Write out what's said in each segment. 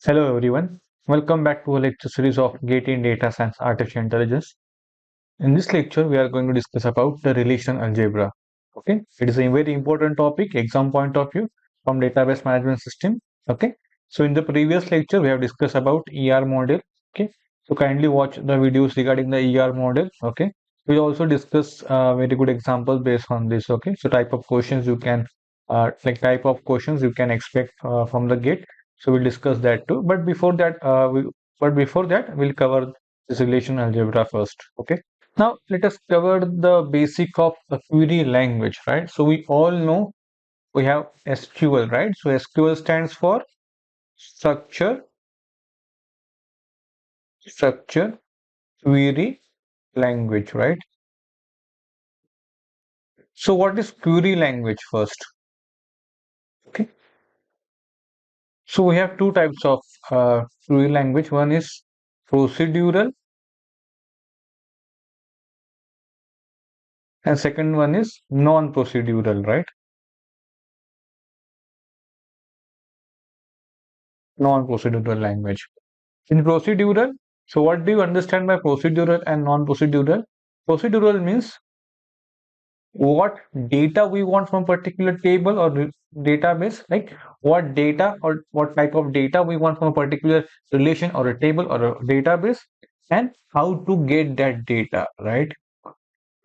Hello everyone, welcome back to a lecture series of Getting Data Science Artificial Intelligence. In this lecture, we are going to discuss about the relational algebra. Okay, it is a very important topic, exam point of view from database management system. Okay, so in the previous lecture, we have discussed about ER model. Okay, so kindly watch the videos regarding the ER model. Okay, we'll also discuss very good examples based on this. Okay, so type of questions you can type of questions you can expect from the gate. So we'll discuss that too. But before that, we'll cover this relational algebra first. Okay. Now let us cover the basic of a query language, right? So we all know we have SQL, right? So SQL stands for structure query language, right? So what is query language first? Okay. So we have two types of query language. One is procedural and second one is non-procedural, right? Non-procedural language. In procedural, so what do you understand by procedural and non-procedural? Procedural means what data we want from particular table or database, like what data or what type of data we want from a particular relation or a table or a database, and how to get that data, right?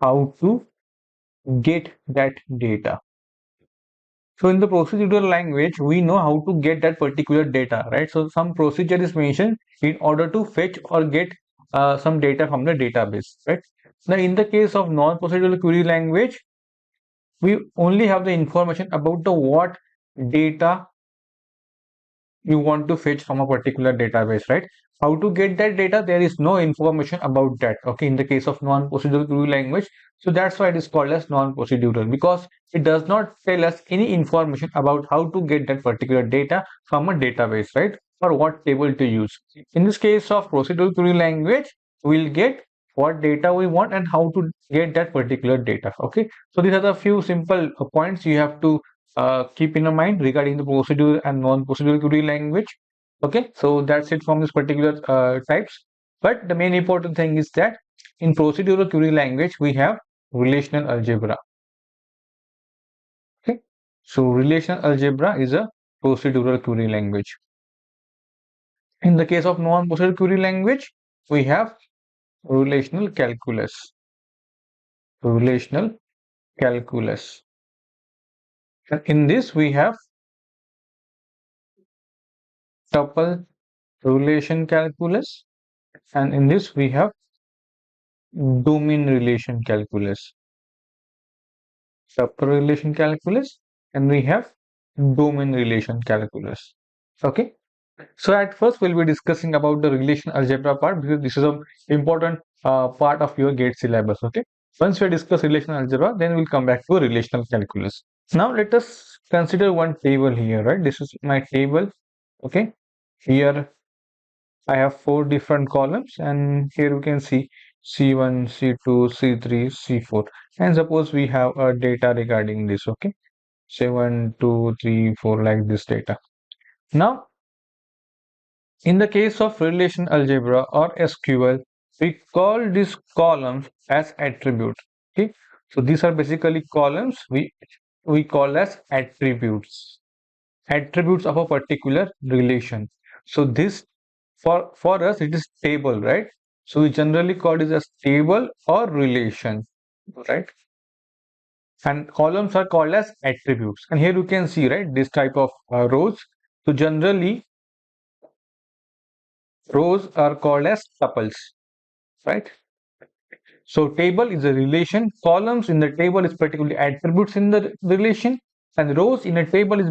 How to get that data. So in the procedural language, we know how to get that particular data, right? So some procedure is mentioned in order to fetch or get some data from the database, right? Now, in the case of non-procedural query language, we only have the information about the what data you want to fetch from a particular database, right? How to get that data, there is no information about that, okay, in the case of non-procedural query language. So that's why it is called as non-procedural, because it does not tell us any information about how to get that particular data from a database, right? Or what table to use. In this case of procedural query language, we'll get what data we want and how to get that particular data, okay? So these are the few simple points you have to keep in mind regarding the procedural and non-procedural query language. Okay, so that's it from this particular types. But the main important thing is that in procedural query language, we have relational algebra. Okay, so relational algebra is a procedural query language. In the case of non-procedural query language, we have relational calculus. Relational calculus. And in this, we have tuple relation calculus, and in this we have domain relation calculus, tuple relation calculus, and we have domain relation calculus. Okay, so at first we'll be discussing about the relation algebra part, because this is a important part of your GATE syllabus. Okay, once we discuss relational algebra, then we'll come back to relational calculus. Now let us consider one table here, right? This is my table. Okay, here I have four different columns, and here we can see C1, C2, C3, C4. And suppose we have a data regarding this, okay? Say 1, 2, 3, 4, like this data. Now, in the case of relational algebra or SQL, we call these columns as attributes. Okay, so these are basically columns we call as attributes of a particular relation. So this for us it is table, right? So we generally call it as table or relation, right? And columns are called as attributes. And here you can see, right, this type of rows. So generally rows are called as tuples, right? So table is a relation, columns in the table is particularly attributes in the relation, and rows in a table is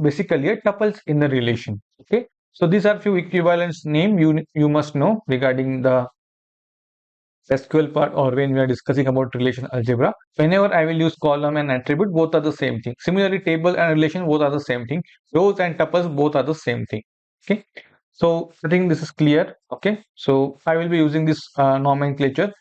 basically a tuples in the relation. Okay, so these are few equivalence name you must know regarding the SQL part, or when we are discussing about relational algebra. Whenever I will use column and attribute, both are the same thing. Similarly, table and relation both are the same thing. Rows and tuples both are the same thing. Okay, so I think this is clear. Okay, so I will be using this nomenclature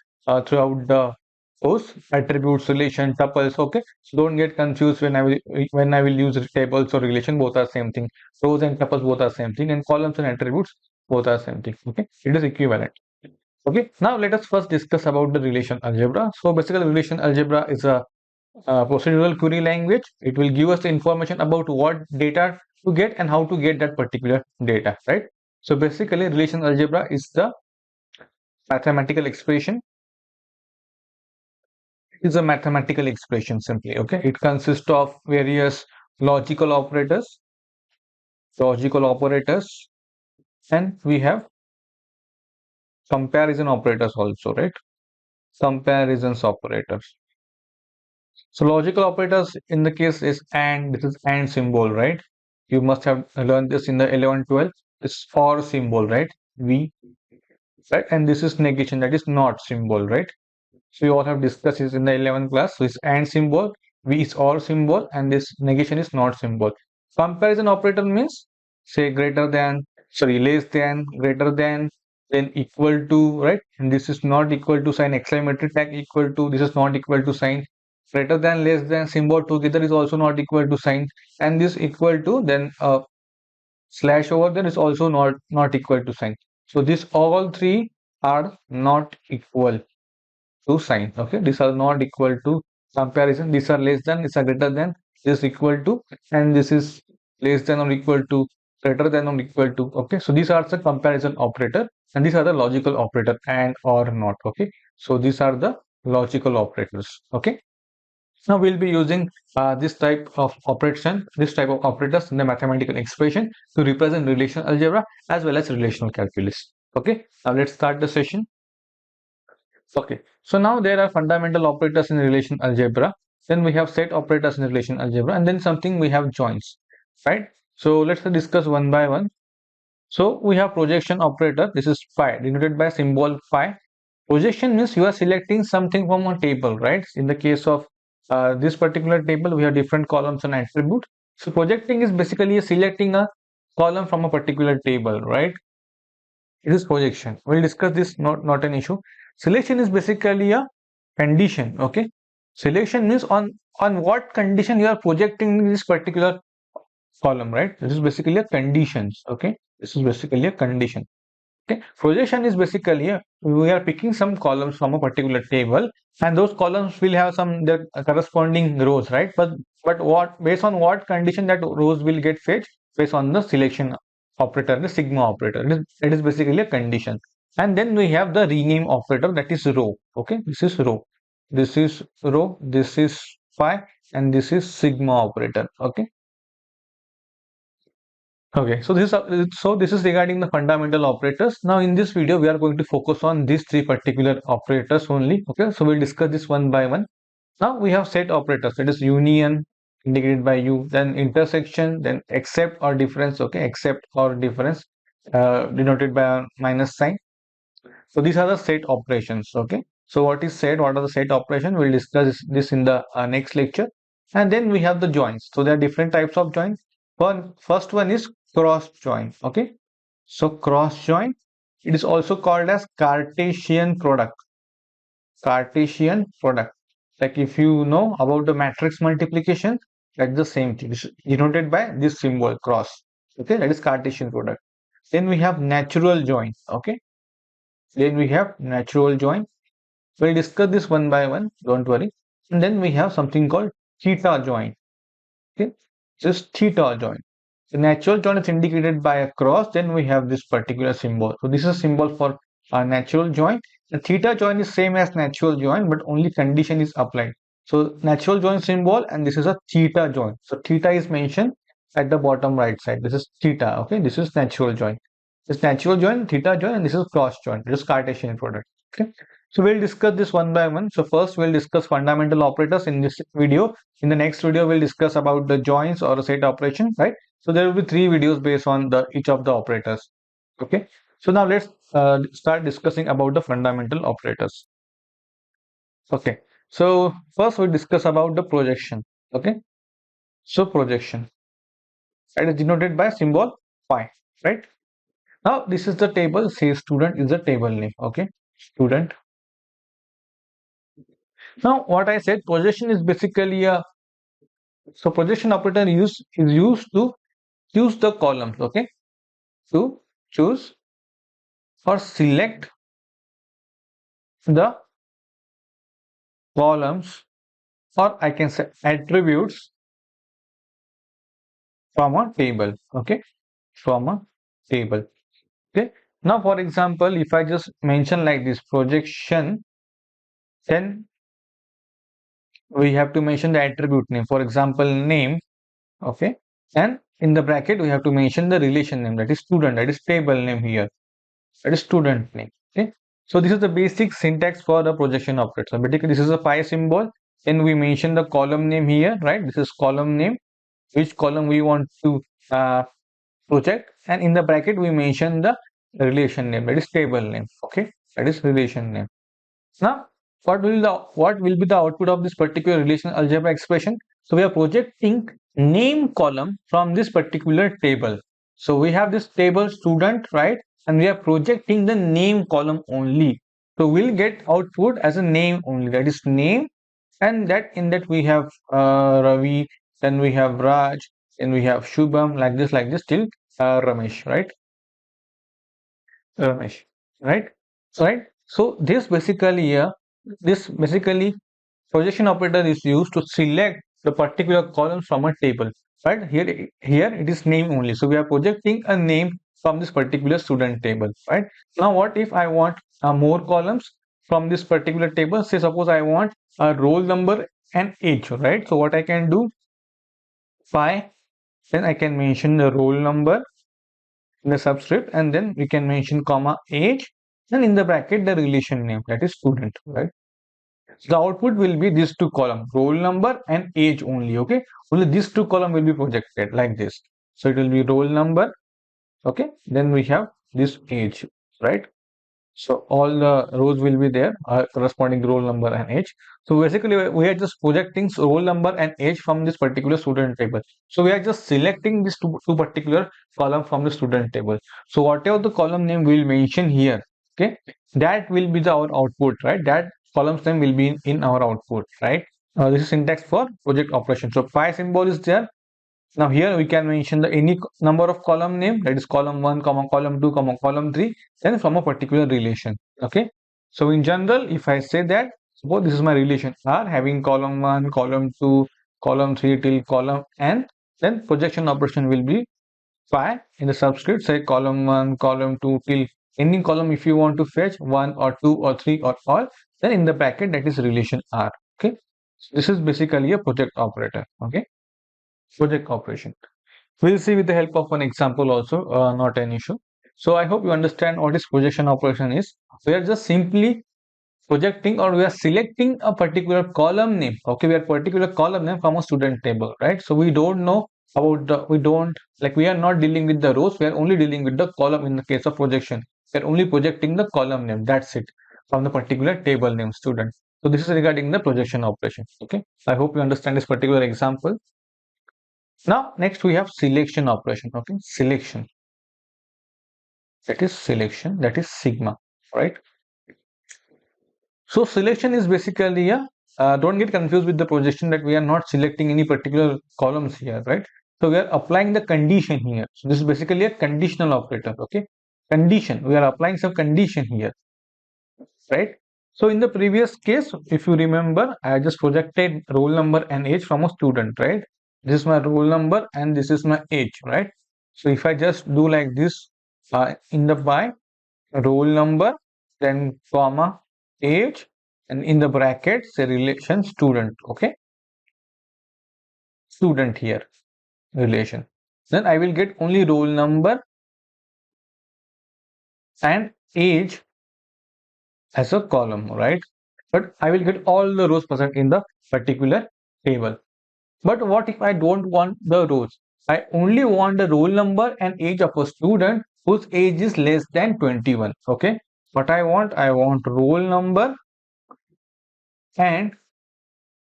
throughout the those attributes, relation, tuples. Okay, so don't get confused when I will use tables or relation. Both are same thing. Rows and tuples both are same thing, and columns and attributes both are same thing. Okay, it is equivalent. Okay, now let us first discuss about the relation algebra. So basically, relation algebra is a procedural query language. It will give us the information about what data to get and how to get that particular data, right? So basically, relation algebra is the mathematical expression. Is a mathematical expression simply. Okay, it consists of various logical operators, logical operators, and we have comparison operators also, right? Comparisons operators. So logical operators in the case is and, this is and symbol, right? You must have learned this in the 11, 12. It's for symbol, right? V, right? And this is negation, that is not symbol, right? So you all have discussed this in the 11th class. So it's and symbol, V is or symbol, and this negation is not symbol. Comparison operator means say greater than, sorry, less than, greater than, then equal to, right? And this is not equal to sign, exclamatory tag equal to, this is not equal to sign, greater than, less than, symbol together is also not equal to sign, and this equal to, then slash over there is also not equal to sign. So this all three are not equal to sign. Okay, these are not equal to comparison. These are less than, these are greater than, this is equal to, and this is less than or equal to, greater than or equal to. Okay, so these are the comparison operator, and these are the logical operator, and or not. Okay, so these are the logical operators. Okay, now we'll be using this type of operation, this type of operators in the mathematical expression to represent relational algebra as well as relational calculus. Okay, now let's start the session. Okay, so now there are fundamental operators in relation algebra. Then we have set operators in relation algebra, and then something we have joins, right? So let's discuss one by one. So we have projection operator. This is phi, denoted by symbol phi. Projection means you are selecting something from a table, right? In the case of this particular table, we have different columns and attributes. So projecting is basically selecting a column from a particular table, right? It is projection. We'll discuss this, not an issue. Selection is basically a condition. Okay, selection means on what condition you are projecting this particular column, right? This is basically a conditions. Okay, this is basically a condition. Okay, projection is basically we are picking some columns from a particular table, and those columns will have some their corresponding rows, right? But what, based on what condition that rows will get fetched, based on the selection operator, the sigma operator. It is basically a condition. And then we have the rename operator, that is row. Okay, this is row, this is row, this is phi, and this is sigma operator. Okay. Okay, so this is regarding the fundamental operators. Now in this video, we are going to focus on these three particular operators only. Okay, so we'll discuss this one by one. Now we have set operators, that is union indicated by U, then intersection, then except or difference. Okay, except or difference denoted by a minus sign. So these are the set operations. Okay, so what is set? What are the set operations? We'll discuss this in the next lecture. And then we have the joins. So there are different types of joins. First one is cross join. Okay, so cross join. It is also called as Cartesian product. Cartesian product. Like if you know about the matrix multiplication, that's the same thing. It's denoted by this symbol cross. Okay, that is Cartesian product. Then we have natural join. Okay, then we have natural join. We'll discuss this one by one, don't worry. And then we have something called theta join. Okay, just theta join. The natural join is indicated by a cross. Then we have this particular symbol. So this is a symbol for a natural join. The theta join is same as natural join, but only condition is applied. So natural join symbol, and this is a theta join. So theta is mentioned at the bottom right side. This is theta. Okay, this is natural join. This natural join, theta join, and this is cross join. This is Cartesian product. Okay. So we'll discuss this one by one. So first we'll discuss fundamental operators in this video. In the next video, we'll discuss about the joins or a set operation, right? So there will be three videos based on each of the operators. Okay. So now let's start discussing about the fundamental operators. Okay. So first we'll discuss about the projection. Okay. So projection, that is denoted by symbol phi, right? Now this is the table. Say student is the table name. Okay. Student. Now, what I said, projection is basically a projection operator is used to choose the columns, okay, to choose or select the columns, or I can say attributes from a table, okay, from a table. Okay. Now, for example, if I just mention like this projection, then we have to mention the attribute name. For example, name, okay, and in the bracket we have to mention the relation name, that is student, that is table name here, that is student name. Okay. So this is the basic syntax for the projection operator. So basically, this is a pi symbol. Then we mention the column name here, right? This is column name, which column we want to uh, project, and in the bracket we mention the relation name, that is table name, okay, that is relation name. Now, what will be the output of this particular relational algebra expression? So we are projecting name column from this particular table. So we have this table student, right, and we are projecting the name column only. So we'll get output as a name only, that is name, and that in that we have Ravi, then we have Raj, then we have Shubham, like this till Ramesh, right? Ramesh, right? Right. So this basically projection operator is used to select the particular column from a table. Right here it is name only. So we are projecting a name from this particular student table. Right. Now what if I want more columns from this particular table? Say suppose I want a roll number and age. Right. So what I can do, phi, then I can mention the roll number in the subscript, and then we can mention comma age, and in the bracket the relation name, that is student, right? So the output will be these two columns, roll number and age only, okay? Only these two columns will be projected like this. So it will be roll number, okay, then we have this age, right? So all the rows will be there corresponding roll number and age. So basically we are just projecting roll number and age from this particular student table. So we are just selecting these two particular column from the student table. So whatever the column name we will mention here, okay, that will be our output, right? That column's name will be in our output, right? This is syntax for project operation. So pi symbol is there. Now here we can mention the any number of column name, that is column 1, comma column 2, comma column 3, then from a particular relation. Okay. So in general, if I say that, suppose this is my relation R having column 1, column 2, column 3 till column n, then projection operation will be phi in the subscript, say column 1, column 2 till any column if you want to fetch 1 or 2 or 3 or all, then in the bracket that is relation R. Okay. So this is basically a project operator. Okay. Project operation. We'll see with the help of an example also, not an issue. So I hope you understand what is projection operation is. We are just simply projecting, or we are selecting a particular column name. Okay, we are particular column name from a student table, right? So we don't know about we are not dealing with the rows. We are only dealing with the column in the case of projection. We are only projecting the column name. That's it, from the particular table name student. So this is regarding the projection operation. Okay, I hope you understand this particular example. Now, next we have selection operation. Okay, selection. That is selection. That is sigma, right? So selection is basically a don't get confused with the projection, that we are not selecting any particular columns here, right? So we are applying the condition here. So this is basically a conditional operator. Okay, condition. We are applying some condition here, right? So in the previous case, if you remember, I just projected roll number and age from a student, right? This is my roll number and this is my age, right? So if I just do like this, in the by roll number, then comma age, and in the brackets say relation student, okay? Student here, relation. Then I will get only roll number and age as a column, right? But I will get all the rows present in the particular table. But what if I don't want the rows? I only want the roll number and age of a student whose age is less than 21. Okay. What I want roll number and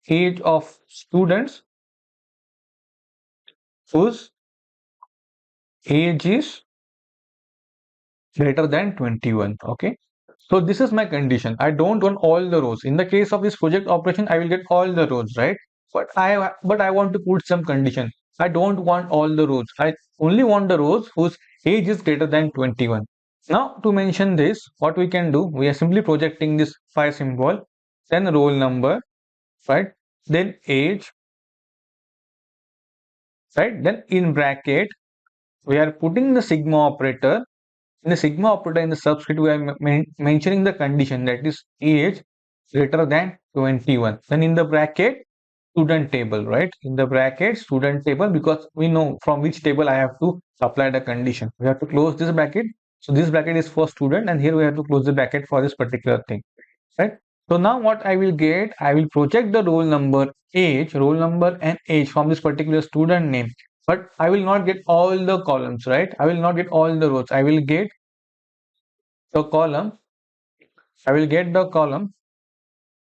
age of students whose age is greater than 21. Okay. So this is my condition. I don't want all the rows. In the case of this project operation, I will get all the rows, right? But I want to put some condition. I don't want all the rows. I only want the rows whose age is greater than 21. Now to mention this, what we can do, we are simply projecting this phi symbol, then roll number, right? Then age, right? Then in bracket, we are putting the sigma operator. In the sigma operator in the subscript, we are mentioning the condition, that is age greater than 21. Then in the bracket, student table, right? In the bracket, student table, because we know from which table I have to apply the condition. We have to close this bracket. So this bracket is for student, and here we have to close the bracket for this particular thing, right? So now what I will get, I will project the roll number and age from this particular student name, but I will not get all the columns, right? I will not get all the rows. I will get the column, I will get the column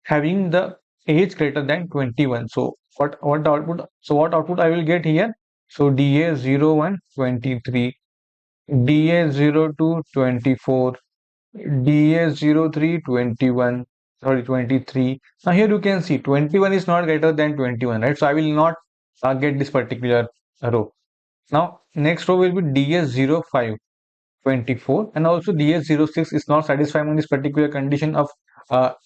having the age greater than 21. So what output? So what output I will get here? So DA01 23, DA02 24, DA03 21, sorry 23. Now here you can see 21 is not greater than 21, right? So I will not get this particular row. Now next row will be DA05 24, and also DS06 is not satisfying on this particular condition of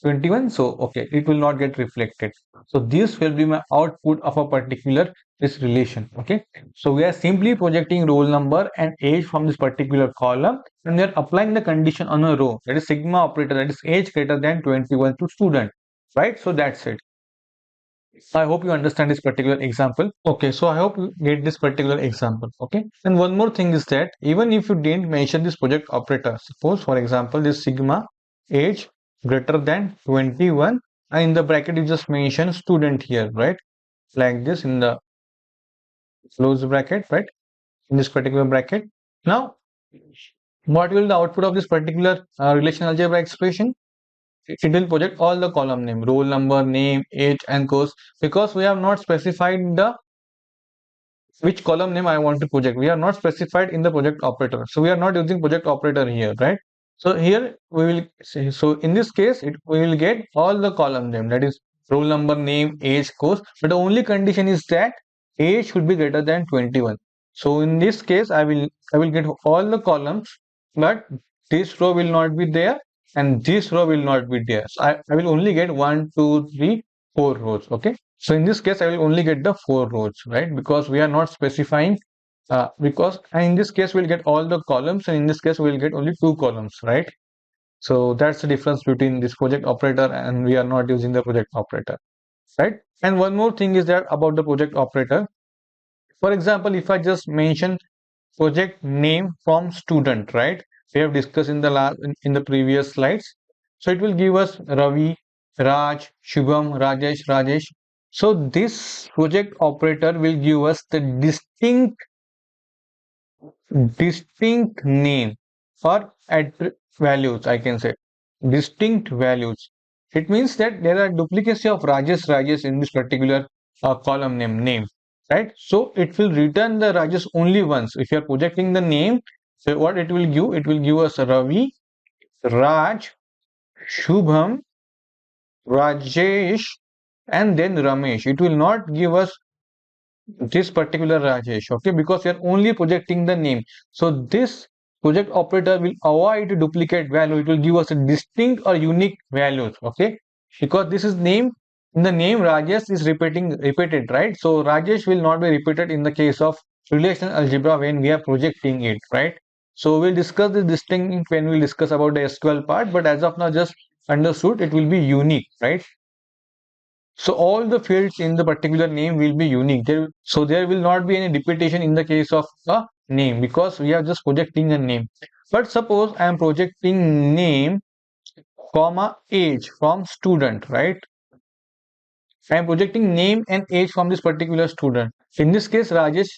21, so okay, it will not get reflected. So this will be my output of a particular this relation. Okay, so we are simply projecting roll number and age from this particular column, and we are applying the condition on a row, that is sigma operator, that is age greater than 21 to student, right? So that's it. I hope you understand this particular example. Okay, so I hope you get this particular example. Okay, and one more thing is that even if you didn't mention this project operator, suppose for example this sigma age greater than 21, and in the bracket you just mention student here, right? Like this in the close bracket, right? In this particular bracket. Now, what will the output of this particular relational algebra expression? It will project all the column name, roll number, name, age, and course, because we have not specified the which column name I want to project. We are not specified in the project operator, so we are not using project operator here, right? So here we will say, so in this case we will get all the column name, that is roll number, name, age, course, but the only condition is that age should be greater than 21. So in this case I will get all the columns, but this row will not be there and this row will not be there. So I will only get 1 2 3 4 rows. Okay, so in this case I will only get the 4 rows, right? Because we are not specifying, and in this case we'll get all the columns, and in this case we'll get only 2 columns, right? So that's the difference between this project operator, and we are not using the project operator, right? And one more thing is that about the project operator, for example, if I just mention project name from student, right? We have discussed in the last in the previous slides. So it will give us Ravi, Raj, Shubham, Rajesh, Rajesh. So this project operator will give us the distinct name or values, I can say distinct values. It means that there are duplicacy of Rajesh in this particular column name, right? So it will return the Rajesh only once. If you are projecting the name, so what it will give us Ravi, Raj, Shubham, Rajesh, and then Ramesh. It will not give us this particular Rajesh, okay, because we are only projecting the name. So this project operator will avoid duplicate value. It will give us a distinct or unique values, okay, because this is name. In the name Rajesh is repeated, right? So Rajesh will not be repeated in the case of relational algebra when we are projecting it, right? So we'll discuss the distinct when we'll discuss about the SQL part, but as of now just understood it will be unique, right? So all the fields in the particular name will be unique. So there will not be any repetition in the case of a name, because we are just projecting a name. But suppose I am projecting name, comma, age from student, right? I am projecting name and age from this particular student. In this case, Rajesh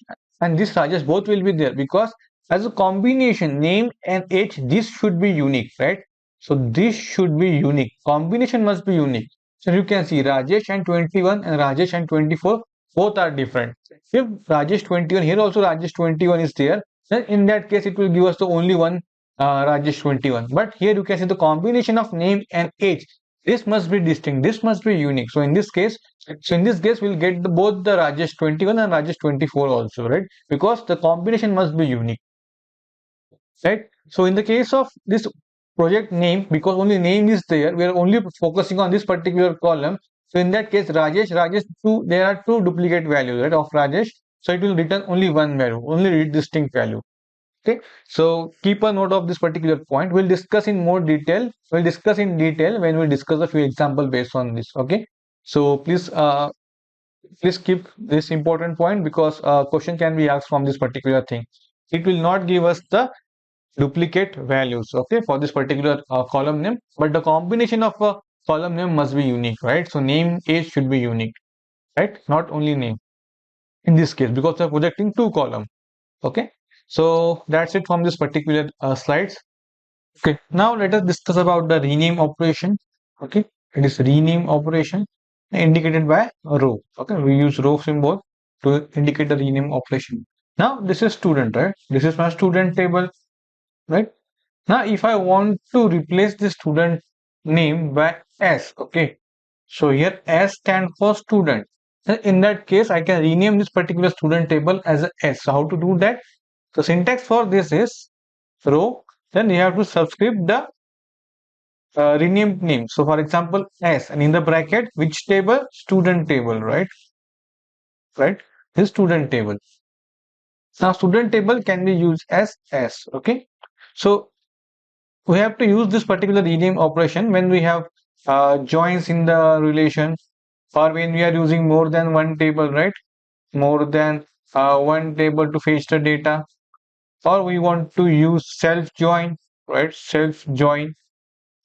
and this Rajesh both will be there, because as a combination, name and age, this should be unique, right? So this should be unique. Combination must be unique. So you can see Rajesh and 21 and Rajesh and 24 both are different. If Rajesh 21, here also Rajesh 21 is there, then in that case it will give us the only one Rajesh 21. But here you can see the combination of name and age. This must be distinct. This must be unique. So in this case, we'll get both the Rajesh 21 and Rajesh 24 also, right? Because the combination must be unique, right? So in the case of this project name, because only name is there, we are only focusing on this particular column. So in that case, Rajesh 2, there are two duplicate values, right, of Rajesh. So it will return only one value, only distinct value. Okay, so keep a note of this particular point. We'll discuss in more detail. We'll discuss in detail when we discuss a few example based on this. Okay, so please keep this important point because question can be asked from this particular thing. It will not give us the duplicate values, okay, for this particular column name, but the combination of a column name must be unique, right? So name age should be unique, right? Not only name in this case because we're projecting two column. Okay, so that's it from this particular slides. Okay, now let us discuss about the rename operation. Okay, it is rename operation indicated by a row. Okay, we use row symbol to indicate the rename operation. Now this is student, right? This is my student table, right? Now if I want to replace the student name by S, okay, so here S stand for student. Then in that case, I can rename this particular student table as a S. So how to do that? So syntax for this is row, then you have to subscript the renamed name. So for example, S, and in the bracket, which table? Student table, right? Right? This student table. Now student table can be used as S. Okay. So we have to use this particular rename operation when we have joins in the relation or when we are using more than one table, right? More than one table to fetch the data, or we want to use self join, right? Self join,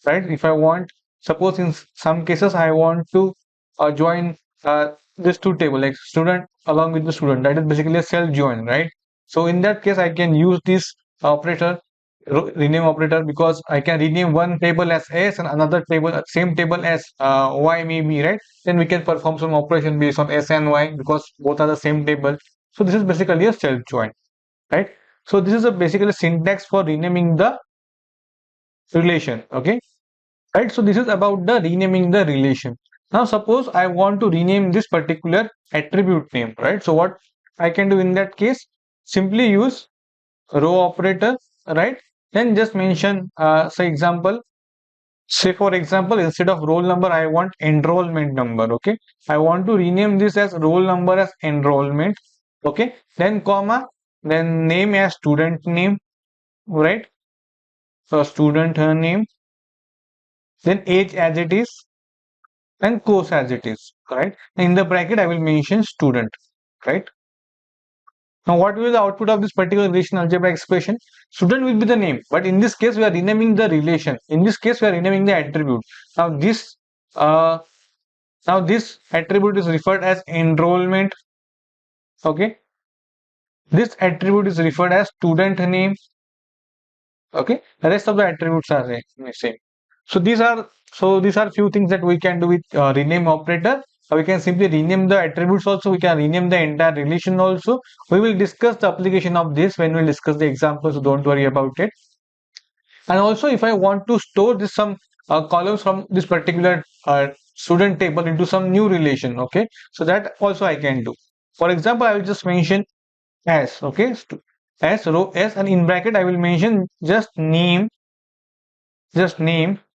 right? If I want, suppose in some cases I want to join this two table like student along with the student, that is basically a self join, right? So in that case I can use this operator, rename operator, because I can rename one table as S and another table, same table as Y maybe, right? Then we can perform some operation based on S and Y because both are the same table. So this is basically a self join, right? So this is a basically syntax for renaming the relation. Okay, right? So this is about the renaming the relation. Now suppose I want to rename this particular attribute name, right? So what I can do in that case, simply use row operator, right? Then just mention say for example, instead of roll number I want enrollment number. Okay, I want to rename this as roll number as enrollment. Okay, then comma, then name as student name, right? So student name, then age as it is, and course as it is, right? In the bracket I will mention student, right? Now what will be the output of this particular relational algebra expression? Student will be the name, but in this case we are renaming the relation. In this case we are renaming the attribute. Now uh, this attribute is referred as enrollment. Okay, this attribute is referred as student name. Okay, the rest of the attributes are same. So these are few things that we can do with rename operator. We can simply rename the attributes also. We can rename the entire relation also. We will discuss the application of this when we discuss the example, so don't worry about it. And also if I want to store this some columns from this particular student table into some new relation, okay, so that also I can do. For example, I will just mention S, okay, S row S, and in bracket I will mention just name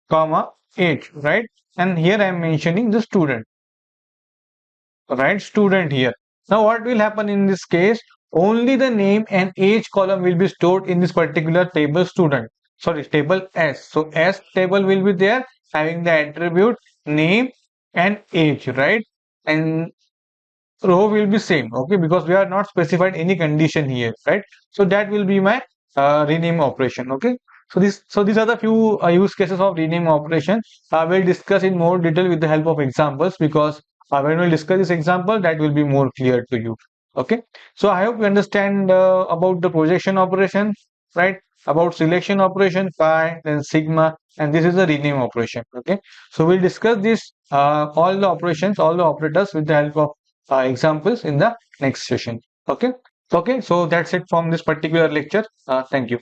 comma age, right? And here I am mentioning the student, right? Student here. Now what will happen in this case? Only the name and age column will be stored in this particular table student, sorry, table S. So S table will be there having the attribute name and age, right? And row will be same, okay, because we are not specified any condition here, right? So that will be my rename operation. Okay, so these are the few use cases of rename operation. We'll discuss in more detail with the help of examples, because when we discuss this example, that will be more clear to you. Okay, so I hope you understand about the projection operation, right? About selection operation, pi, then sigma, and this is the rename operation. Okay, so we'll discuss this all the operations, all the operators with the help of examples in the next session. Okay, so that's it from this particular lecture. Thank you.